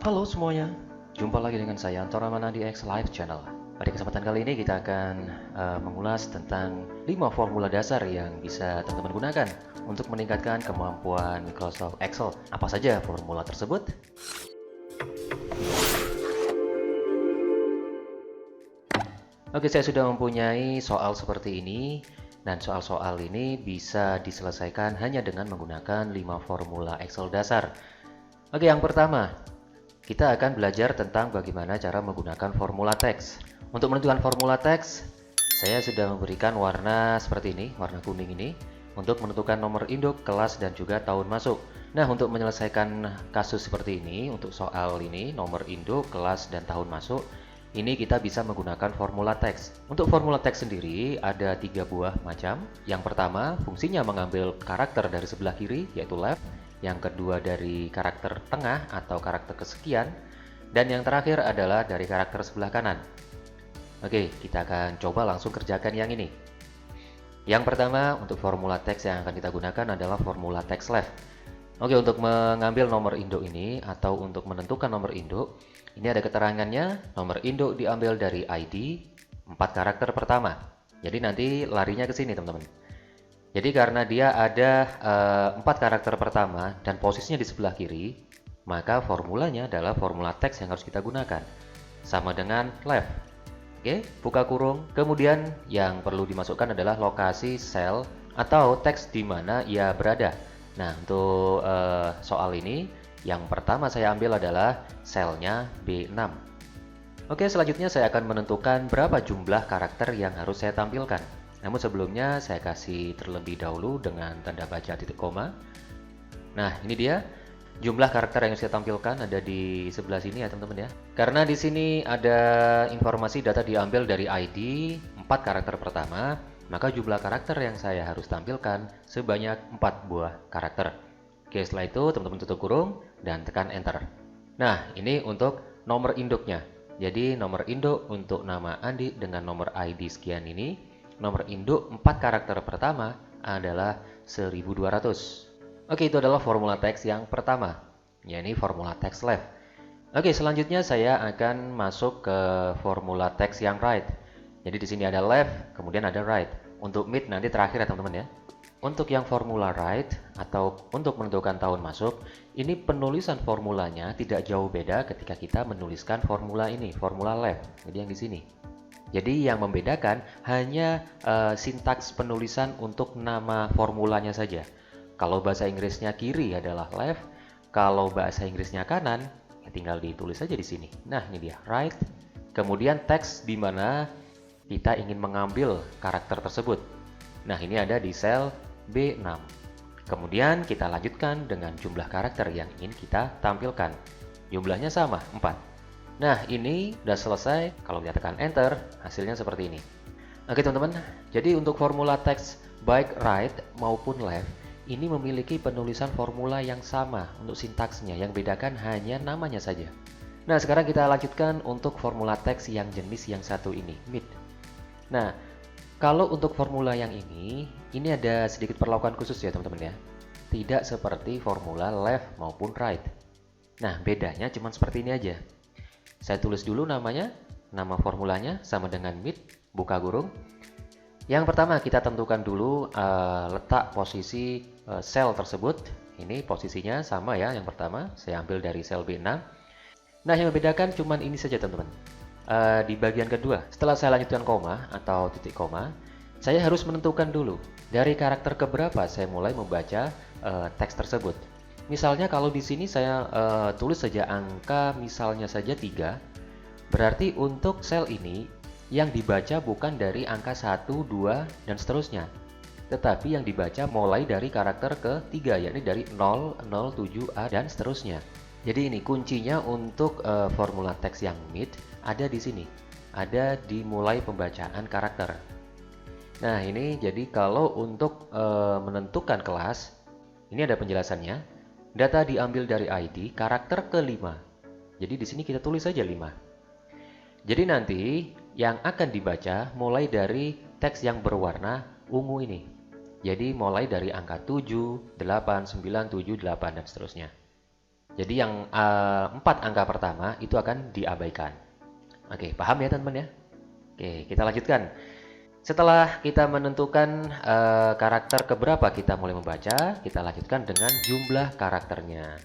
Halo semuanya, jumpa lagi dengan saya Anton Ramana di X Live Channel. Pada kesempatan kali ini kita akan mengulas tentang 5 formula dasar yang bisa teman-teman gunakan untuk meningkatkan kemampuan Microsoft Excel. Apa saja formula tersebut? Oke, saya sudah mempunyai soal seperti ini, dan soal-soal ini bisa diselesaikan hanya dengan menggunakan 5 formula Excel dasar. Oke, yang pertama, kita akan belajar tentang bagaimana cara menggunakan formula teks. Untuk menentukan formula teks, saya sudah memberikan warna seperti ini, warna kuning ini, untuk menentukan nomor induk, kelas, dan juga tahun masuk. Nah, untuk menyelesaikan kasus seperti ini, untuk soal ini, nomor induk, kelas, dan tahun masuk, ini kita bisa menggunakan formula teks. Untuk formula teks sendiri ada 3 buah macam. Yang pertama, fungsinya mengambil karakter dari sebelah kiri, yaitu left. Yang kedua dari karakter tengah atau karakter kesekian. Dan yang terakhir adalah dari karakter sebelah kanan. Oke, kita akan coba langsung kerjakan yang ini. Yang pertama, untuk formula teks yang akan kita gunakan adalah formula teks left. Oke, untuk mengambil nomor induk ini atau untuk menentukan nomor induk, ini ada keterangannya, nomor induk diambil dari ID 4 karakter pertama. Jadi nanti larinya ke sini teman-teman. Jadi karena dia ada 4 karakter pertama dan posisinya di sebelah kiri, maka formulanya adalah formula teks yang harus kita gunakan. Sama dengan left. Oke, buka kurung. Kemudian yang perlu dimasukkan adalah lokasi sel atau teks di mana ia berada. Nah, untuk soal ini, yang pertama saya ambil adalah selnya B6. Oke, selanjutnya saya akan menentukan berapa jumlah karakter yang harus saya tampilkan. Namun sebelumnya saya kasih terlebih dahulu dengan tanda baca titik koma. Nah, ini dia jumlah karakter yang saya tampilkan ada di sebelah sini ya teman-teman ya. Karena di sini ada informasi data diambil dari ID 4 karakter pertama, maka jumlah karakter yang saya harus tampilkan sebanyak 4 buah karakter. Oke, setelah itu teman-teman tutup kurung dan tekan enter. Nah, ini untuk nomor induknya. Jadi nomor induk untuk nama Andi dengan nomor ID sekian ini, nomor induk 4 karakter pertama adalah 1200. Oke, itu adalah formula teks yang pertama, yakni formula teks left. Oke, selanjutnya saya akan masuk ke formula teks yang right. Jadi di sini ada left, kemudian ada right. Untuk mid nanti terakhir ya teman-teman ya. Untuk yang formula right atau untuk menentukan tahun masuk, ini penulisan formulanya tidak jauh beda ketika kita menuliskan formula ini, formula left. Jadi yang di sini. Jadi yang membedakan hanya sintaks penulisan untuk nama formulanya saja. Kalau bahasa Inggrisnya kiri adalah left, kalau bahasa Inggrisnya kanan, ya tinggal ditulis saja di sini. Nah, ini dia right. Kemudian teks di mana kita ingin mengambil karakter tersebut. Nah, ini ada di sel B6. Kemudian kita lanjutkan dengan jumlah karakter yang ingin kita tampilkan. Jumlahnya sama, 4. Nah, ini sudah selesai. Kalau kita tekan enter, hasilnya seperti ini. Oke teman-teman, jadi untuk formula teks baik right maupun left, ini memiliki penulisan formula yang sama untuk sintaksnya. Yang bedakan hanya namanya saja. Nah, sekarang kita lanjutkan untuk formula teks yang jenis yang satu ini, mid. Nah, kalau untuk formula yang ini ada sedikit perlakuan khusus ya teman-teman ya. Tidak seperti formula left maupun right. Nah, bedanya cuma seperti ini aja. Saya tulis dulu namanya, nama formulanya sama dengan mid, buka kurung. Yang pertama kita tentukan dulu letak posisi sel tersebut. Ini posisinya sama ya, yang pertama saya ambil dari sel B6. Nah, yang membedakan cuma ini saja teman-teman. Di bagian kedua, setelah saya lanjutkan koma atau titik koma, saya harus menentukan dulu dari karakter keberapa saya mulai membaca teks tersebut. Misalnya kalau di sini saya tulis saja angka misalnya saja 3, berarti untuk sel ini yang dibaca bukan dari angka 1, 2, dan seterusnya, tetapi yang dibaca mulai dari karakter ke-3, yakni dari 0, 0, 7, A, dan seterusnya. Jadi ini kuncinya untuk formula teks yang mid ada di sini, ada di mulai pembacaan karakter. Nah, ini jadi kalau untuk menentukan kelas, ini ada penjelasannya. Data diambil dari ID karakter ke-5. Jadi di sini kita tulis saja 5. Jadi nanti yang akan dibaca mulai dari teks yang berwarna ungu ini. Jadi mulai dari angka 7, 8, 9, 7, 8, dan seterusnya. Jadi yang 4 angka pertama itu akan diabaikan. Oke, paham ya teman-teman ya? Oke, kita lanjutkan. Setelah kita menentukan karakter keberapa kita mulai membaca, kita lanjutkan dengan jumlah karakternya.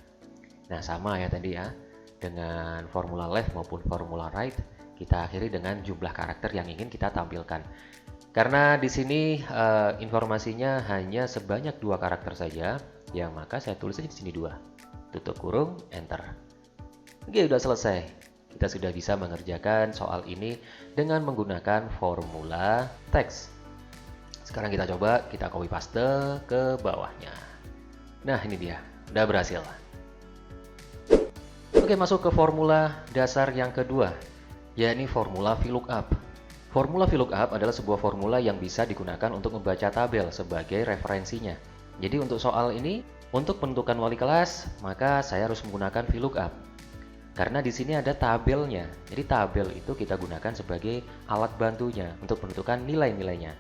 Nah, sama ya tadi ya. Dengan formula left maupun formula right, kita akhiri dengan jumlah karakter yang ingin kita tampilkan. Karena di sini informasinya hanya sebanyak 2 karakter saja, ya maka saya tulis aja di sini 2. Tutup kurung, enter. Oke, udah selesai. Kita sudah bisa mengerjakan soal ini dengan menggunakan formula teks. Sekarang kita coba, kita copy paste ke bawahnya. Nah, ini dia, udah berhasil. Oke, masuk ke formula dasar yang kedua, yakni formula VLOOKUP. Formula VLOOKUP adalah sebuah formula yang bisa digunakan untuk membaca tabel sebagai referensinya. Jadi untuk soal ini, untuk menentukan wali kelas, maka saya harus menggunakan VLOOKUP. Karena di sini ada tabelnya. Jadi tabel itu kita gunakan sebagai alat bantunya untuk menentukan nilai-nilainya.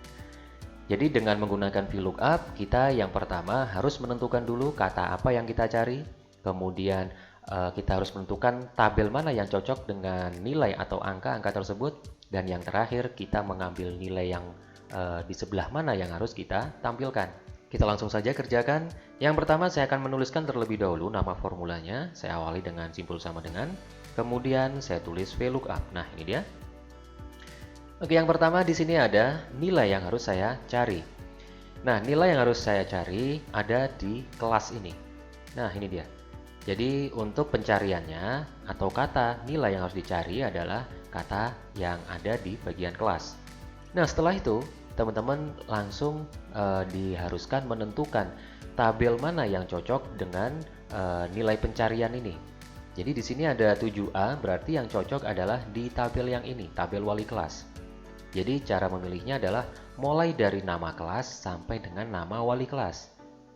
Jadi dengan menggunakan VLOOKUP, kita yang pertama harus menentukan dulu kata apa yang kita cari. Kemudian kita harus menentukan tabel mana yang cocok dengan nilai atau angka-angka tersebut. Dan yang terakhir, kita mengambil nilai yang di sebelah mana yang harus kita tampilkan. Kita langsung saja kerjakan. Yang pertama saya akan menuliskan terlebih dahulu nama formulanya. Saya awali dengan simpul sama dengan. Kemudian saya tulis VLOOKUP. Nah, ini dia. Oke, yang pertama di sini ada nilai yang harus saya cari. Nah, nilai yang harus saya cari ada di kelas ini. Nah, ini dia. Jadi untuk pencariannya atau kata nilai yang harus dicari adalah kata yang ada di bagian kelas. Nah, setelah itu teman-teman langsung diharuskan menentukan tabel mana yang cocok dengan nilai pencarian ini. Jadi di sini ada 7A, berarti yang cocok adalah di tabel yang ini, tabel wali kelas. Jadi cara memilihnya adalah mulai dari nama kelas sampai dengan nama wali kelas.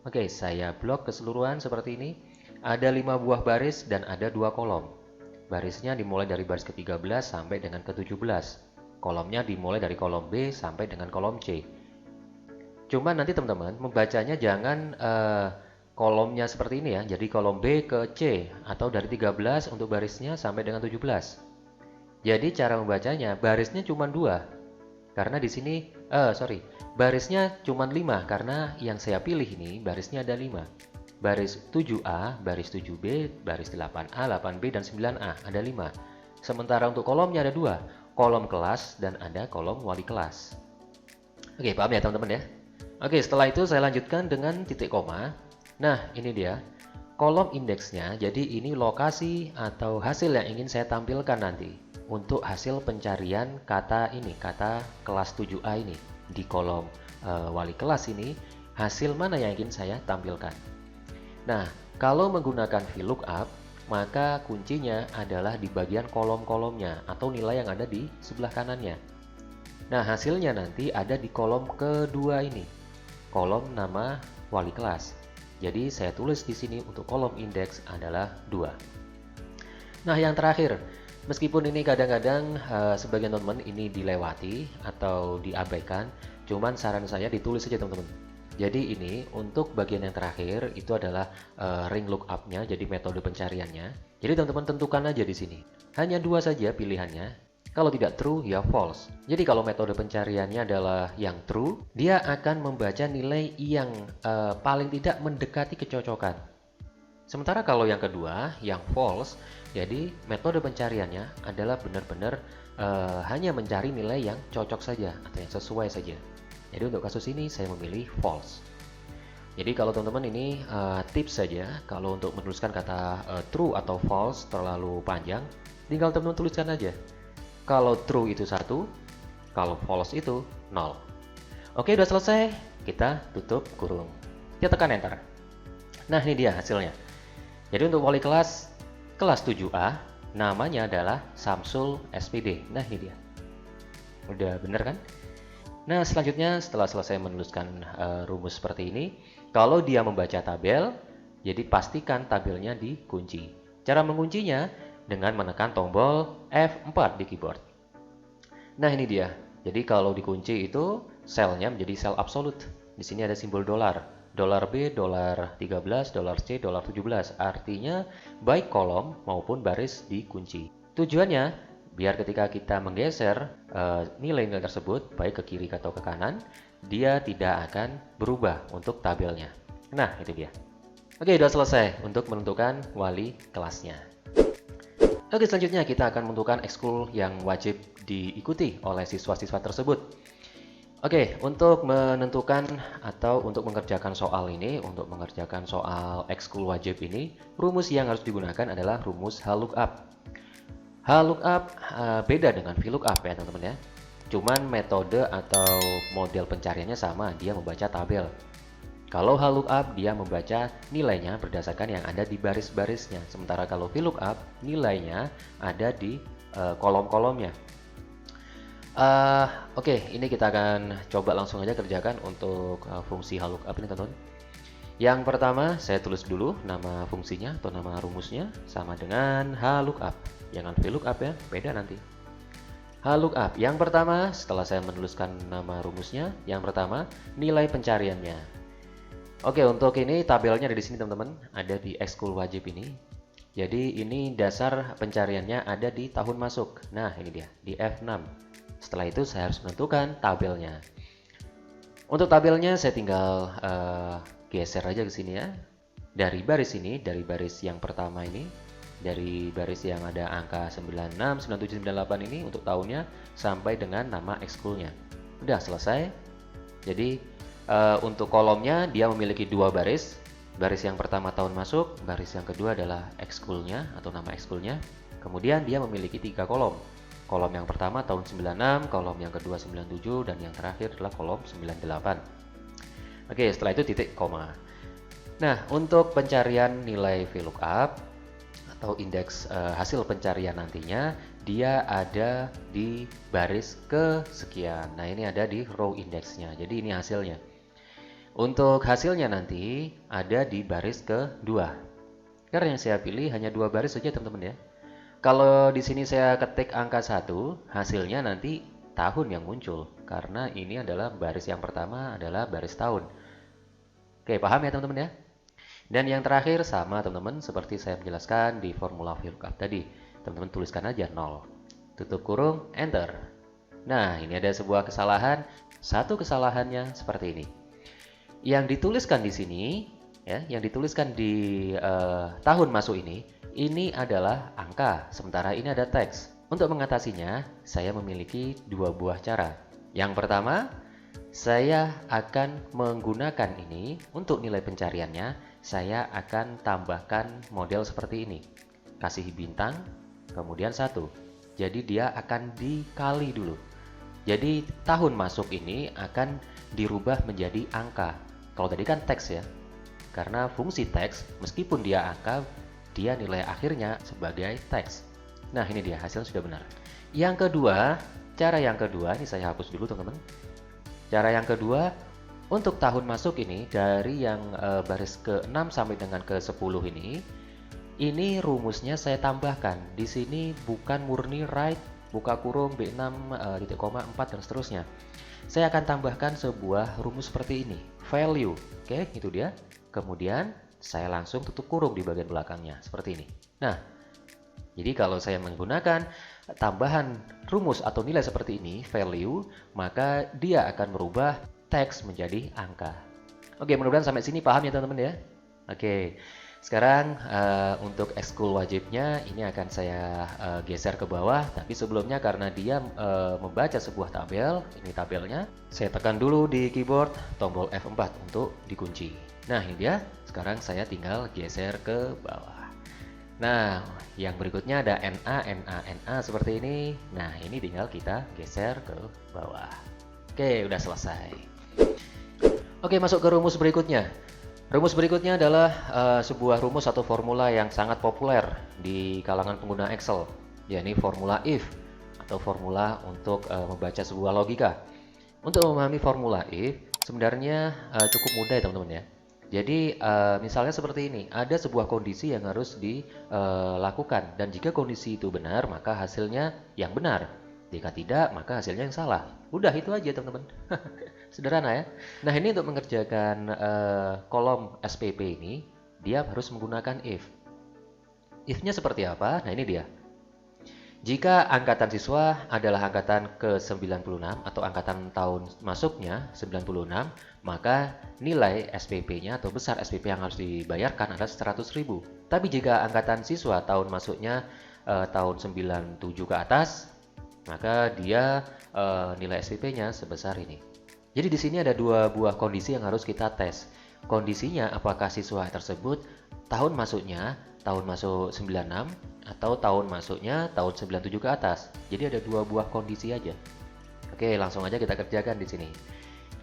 Oke, saya blok keseluruhan seperti ini. Ada 5 buah baris dan ada 2 kolom. Barisnya dimulai dari baris ke-13 sampai dengan ke-17. Kolomnya dimulai dari kolom B sampai dengan kolom C. Cuma nanti teman-teman membacanya jangan kolomnya seperti ini ya. Jadi kolom B ke C atau dari 13 untuk barisnya sampai dengan 17. Jadi cara membacanya barisnya cuma 2. Karena di sini barisnya cuma 5 karena yang saya pilih ini barisnya ada 5. Baris 7A, baris 7B, baris 8A, 8B, dan 9A ada 5. Sementara untuk kolomnya ada 2. Kolom kelas dan ada kolom wali kelas. Oke, paham ya teman-teman ya? Oke, setelah itu saya lanjutkan dengan titik koma. Nah, ini dia. Kolom indeksnya, jadi ini lokasi atau hasil yang ingin saya tampilkan nanti. Untuk hasil pencarian kata ini, kata kelas 7A ini. Di kolom wali kelas ini, hasil mana yang ingin saya tampilkan. Nah, kalau menggunakan VLOOKUP, maka kuncinya adalah di bagian kolom-kolomnya atau nilai yang ada di sebelah kanannya. Nah, hasilnya nanti ada di kolom kedua ini, kolom nama wali kelas. Jadi saya tulis di sini untuk kolom indeks adalah 2. Nah, yang terakhir, meskipun ini kadang-kadang sebagian teman-teman ini dilewati atau diabaikan, cuman saran saya ditulis saja teman-teman. Jadi ini untuk bagian yang terakhir itu adalah ring lookup-nya, jadi metode pencariannya. Jadi teman-teman tentukan aja di sini. Hanya 2 saja pilihannya. Kalau tidak true, ya false. Jadi kalau metode pencariannya adalah yang true, dia akan membaca nilai yang paling tidak mendekati kecocokan. Sementara kalau yang kedua, yang false, jadi metode pencariannya adalah benar-benar hanya mencari nilai yang cocok saja atau yang sesuai saja. Jadi untuk kasus ini saya memilih false. Jadi kalau teman-teman ini tips saja, kalau untuk menuliskan kata true atau false terlalu panjang, tinggal teman-teman tuliskan aja. Kalau true itu 1, kalau false itu 0. Oke, udah selesai. Kita tutup kurung. Kita tekan enter. Nah, ini dia hasilnya. Jadi untuk wali kelas 7A, namanya adalah Samsul SPD. Nah, ini dia. Udah bener kan? Nah, selanjutnya setelah selesai menuliskan rumus seperti ini, kalau dia membaca tabel, jadi pastikan tabelnya dikunci. Cara menguncinya dengan menekan tombol F4 di keyboard. Nah, ini dia. Jadi kalau dikunci itu selnya menjadi sel absolut. Di sini ada simbol dolar. $B, $13, $C, $17. Artinya baik kolom maupun baris dikunci. Tujuannya biar ketika kita menggeser nilai-nilai tersebut baik ke kiri atau ke kanan, dia tidak akan berubah untuk tabelnya. Nah, itu dia. Oke, sudah selesai untuk menentukan wali kelasnya. Oke, selanjutnya kita akan menentukan ekskul yang wajib diikuti oleh siswa-siswa tersebut. Oke, untuk menentukan atau untuk mengerjakan soal ini, untuk mengerjakan soal ekskul wajib ini, rumus yang harus digunakan adalah rumus HLOOKUP. HLOOKUP beda dengan VLOOKUP ya teman-teman ya. Cuman metode atau model pencariannya sama, dia membaca tabel. Kalau HLOOKUP dia membaca nilainya berdasarkan yang ada di baris-barisnya. Sementara kalau VLOOKUP nilainya ada di kolom-kolomnya. Oke, ini kita akan coba langsung aja kerjakan untuk fungsi HLOOKUP ini teman-teman. Yang pertama saya tulis dulu nama fungsinya atau nama rumusnya sama dengan HLOOKUP. Jangan VLOOKUP ya, beda nanti. HLOOKUP yang pertama setelah saya menuliskan nama rumusnya, yang pertama nilai pencariannya. Oke, untuk ini tabelnya ada di sini teman-teman, ada di ekskul wajib ini. Jadi ini dasar pencariannya ada di tahun masuk. Nah, ini dia, di F6. Setelah itu saya harus menentukan tabelnya. Untuk tabelnya saya tinggal geser aja ke sini ya. Dari baris ini, dari baris yang pertama ini, dari baris yang ada angka 96, 97, 98 ini untuk tahunnya sampai dengan nama ekskulnya. Udah selesai. Jadi untuk kolomnya dia memiliki dua baris. Baris yang pertama tahun masuk, baris yang kedua adalah ekskulnya atau nama ekskulnya. Kemudian dia memiliki tiga kolom. Kolom yang pertama tahun 96, kolom yang kedua 97, dan yang terakhir adalah kolom 98. Oke, setelah itu titik koma. Nah, untuk pencarian nilai VLOOKUP atau indeks hasil pencarian nantinya, dia ada di baris kesekian. Nah, ini ada di row indeksnya. Jadi ini hasilnya. Untuk hasilnya nanti ada di baris kedua. Karena yang saya pilih hanya dua baris saja teman-teman ya. Kalau di sini saya ketik angka 1, hasilnya nanti tahun yang muncul. Karena ini adalah baris yang pertama adalah baris tahun. Oke, paham ya teman-teman ya? Dan yang terakhir sama teman-teman seperti saya menjelaskan di formula VLOOKUP tadi. Teman-teman tuliskan aja 0. Tutup kurung, enter. Nah, ini ada sebuah kesalahan. Satu kesalahannya seperti ini. Yang dituliskan di sini, ya, yang dituliskan di tahun masuk ini adalah angka, sementara ini ada teks. Untuk mengatasinya, saya memiliki dua buah cara. Yang pertama, saya akan menggunakan ini untuk nilai pencariannya. Saya akan tambahkan model seperti ini, kasih bintang, kemudian 1. Jadi dia akan dikali dulu. Jadi tahun masuk ini akan dirubah menjadi angka. Kalau tadi kan teks ya, karena fungsi teks meskipun dia angka, dia nilai akhirnya sebagai teks. Nah ini dia, hasil sudah benar. Yang kedua, cara yang kedua, ini saya hapus dulu teman-teman. Cara yang kedua, untuk tahun masuk ini, dari yang baris ke-6 sampai dengan ke-10 ini rumusnya saya tambahkan. Di sini bukan murni right, buka kurung, B6, titik koma, 4, dan seterusnya. Saya akan tambahkan sebuah rumus seperti ini, value. Oke, itu dia. Kemudian saya langsung tutup kurung di bagian belakangnya, seperti ini. Nah, jadi kalau saya menggunakan tambahan rumus atau nilai seperti ini, value, maka dia akan merubah teks menjadi angka. Oke, mudah-mudahan sampai sini paham ya teman-teman ya. Oke, sekarang untuk ekskul wajibnya ini akan saya geser ke bawah. Tapi sebelumnya karena dia membaca sebuah tabel, ini tabelnya, saya tekan dulu di keyboard tombol F4 untuk dikunci. Nah ini dia, sekarang saya tinggal geser ke bawah. Nah, yang berikutnya ada NA, NA, NA seperti ini. Nah, ini tinggal kita geser ke bawah. Oke, udah selesai. Oke, masuk ke rumus berikutnya. Rumus berikutnya adalah sebuah rumus atau formula yang sangat populer di kalangan pengguna Excel. Ya, ini formula if atau formula untuk membaca sebuah logika. Untuk memahami formula if, sebenarnya cukup mudah ya teman-teman ya. Jadi misalnya seperti ini, ada sebuah kondisi yang harus dilakukan, dan jika kondisi itu benar maka hasilnya yang benar, jika tidak maka hasilnya yang salah. Udah itu aja teman-teman. Sederhana ya. Nah, ini untuk mengerjakan kolom SPP ini, dia harus menggunakan if. If-nya seperti apa? Nah, ini dia. Jika angkatan siswa adalah angkatan ke-96 atau angkatan tahun masuknya 96, maka nilai SPP-nya atau besar SPP yang harus dibayarkan adalah 100.000. Tapi jika angkatan siswa tahun masuknya tahun 97 ke atas, maka dia nilai SPP-nya sebesar ini. Jadi di sini ada dua buah kondisi yang harus kita tes. Kondisinya apakah siswa tersebut tahun masuknya tahun masuk 96 atau tahun masuknya tahun 97 ke atas. Jadi ada dua buah kondisi aja. Oke, langsung aja kita kerjakan di sini.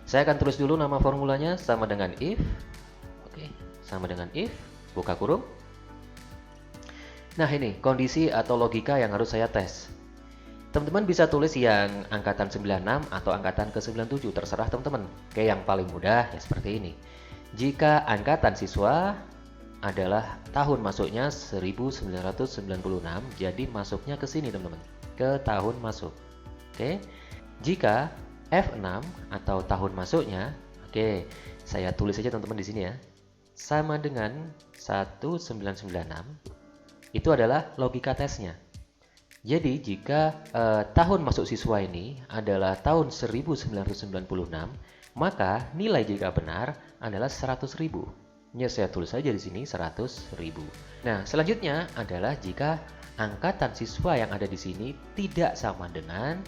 Saya akan tulis dulu nama formulanya sama dengan if. Oke, sama dengan if, buka kurung. Nah, ini kondisi atau logika yang harus saya tes. Teman-teman bisa tulis yang angkatan 96 atau angkatan ke-97, terserah teman-teman. Oke, yang paling mudah ya seperti ini. Jika angkatan siswa adalah tahun masuknya 1996, jadi masuknya ke sini teman-teman, ke tahun masuk. Oke. Jika F6 atau tahun masuknya, oke, saya tulis saja teman-teman di sini ya. Sama dengan 1996, itu adalah logika tesnya. Jadi jika tahun masuk siswa ini adalah tahun 1996, maka nilai jika benar adalah 100.000. Ya, saya tulis saja di sini 100.000. Nah, selanjutnya adalah jika angkatan siswa yang ada di sini tidak sama dengan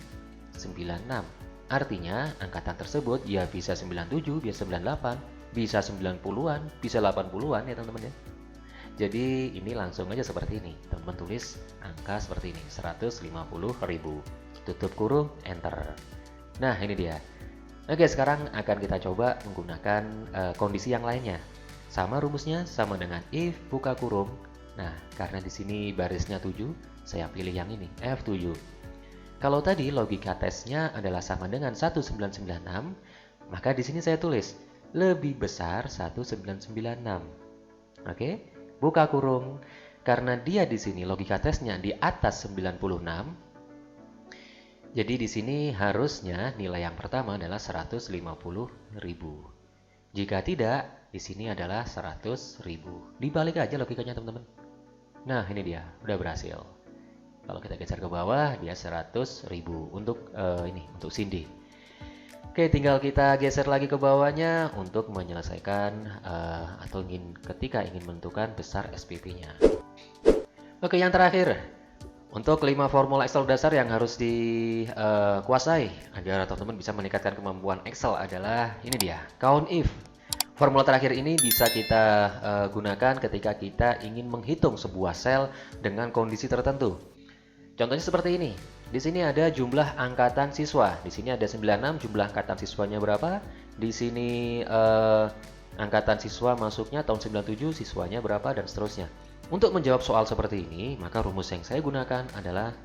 96. Artinya, angkatan tersebut ya bisa 97, bisa 98, bisa 90-an, bisa 80-an ya teman-teman ya. Jadi, ini langsung aja seperti ini. Teman-teman tulis angka seperti ini, 150.000. Tutup kurung, enter. Nah, ini dia. Oke, sekarang akan kita coba menggunakan kondisi yang lainnya. Sama rumusnya, sama dengan if, buka kurung. Nah, karena di sini barisnya 7, saya pilih yang ini, F7. Kalau tadi logika tesnya adalah sama dengan 1996, maka di sini saya tulis lebih besar 1996. Oke, buka kurung. Karena dia di sini logika tesnya di atas 96, jadi di sini harusnya nilai yang pertama adalah 150.000. Jika tidak, di sini adalah 100.000. Dibalik aja logikanya teman-teman. Nah, ini dia, udah berhasil. Kalau kita geser ke bawah, dia 100.000 untuk untuk Cindy. Oke, tinggal kita geser lagi ke bawahnya untuk menyelesaikan atau ketika ingin menentukan besar SPP-nya. Oke, yang terakhir. Untuk 5 formula Excel dasar yang harus dikuasai agar teman-teman bisa meningkatkan kemampuan Excel adalah ini dia, count if. Formula terakhir ini bisa kita gunakan ketika kita ingin menghitung sebuah sel dengan kondisi tertentu. Contohnya seperti ini. Di sini ada jumlah angkatan siswa. Di sini ada 96, jumlah angkatan siswanya berapa? Di sini angkatan siswa masuknya tahun 97, siswanya berapa dan seterusnya. Untuk menjawab soal seperti ini, maka rumus yang saya gunakan adalah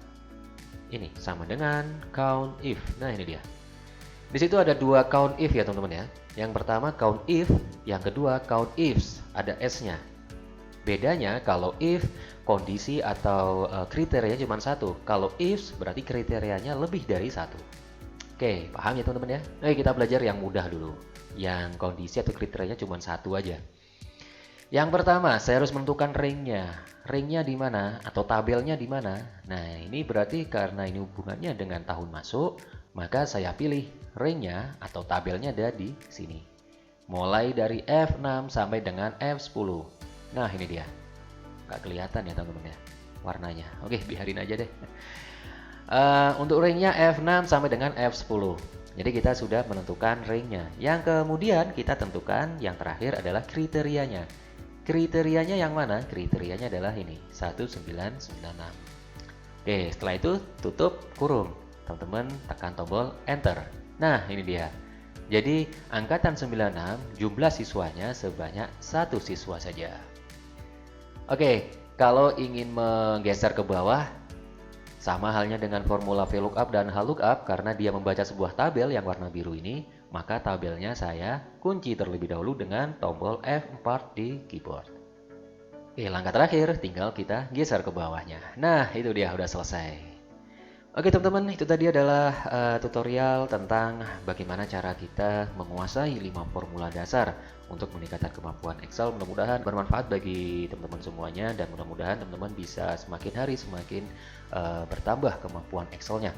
ini, sama dengan count if. Nah, ini dia. Di situ ada dua count if ya teman-teman ya. Yang pertama count if, yang kedua count ifs, ada s-nya. Bedanya kalau if kondisi atau kriterianya cuma satu. Kalau ifs berarti kriterianya lebih dari satu. Oke, paham ya teman-teman ya? Oke, kita belajar yang mudah dulu. Yang kondisi atau kriterianya cuma satu aja. Yang pertama, saya harus menentukan ring-nya. Ring-nya di mana atau tabelnya di mana? Nah, ini berarti karena ini hubungannya dengan tahun masuk, maka saya pilih ring-nya atau tabelnya ada di sini. Mulai dari F6 sampai dengan F10. Nah, ini dia. Nggak kelihatan ya teman-teman ya warnanya. Oke, biarin aja deh. Untuk ring-nya F6 sampai dengan F10. Jadi kita sudah menentukan ring-nya. Yang kemudian kita tentukan yang terakhir adalah kriterianya. Kriterianya yang mana? Kriterianya adalah ini, 1996. Oke, setelah itu tutup kurung. Teman-teman tekan tombol enter. Nah, ini dia. Jadi, angkatan 96 jumlah siswanya sebanyak 1 siswa saja. Oke, kalau ingin menggeser ke bawah, sama halnya dengan formula VLOOKUP dan HLOOKUP, karena dia membaca sebuah tabel yang warna biru ini, maka tabelnya saya kunci terlebih dahulu dengan tombol F4 di keyboard. Oke, langkah terakhir tinggal kita geser ke bawahnya. Nah, itu dia udah selesai. Oke teman-teman, itu tadi adalah tutorial tentang bagaimana cara kita menguasai 5 formula dasar untuk meningkatkan kemampuan Excel. Mudah-mudahan bermanfaat bagi teman-teman semuanya dan mudah-mudahan teman-teman bisa semakin hari semakin bertambah kemampuan Excelnya.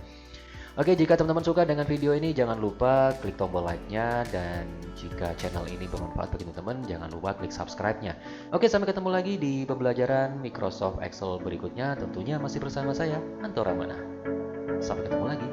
Oke, jika teman-teman suka dengan video ini, jangan lupa klik tombol like-nya, dan jika channel ini bermanfaat bagi teman-teman, jangan lupa klik subscribe-nya. Oke, sampai ketemu lagi di pembelajaran Microsoft Excel berikutnya, tentunya masih bersama saya, Anto Ramana. Sampai ketemu lagi.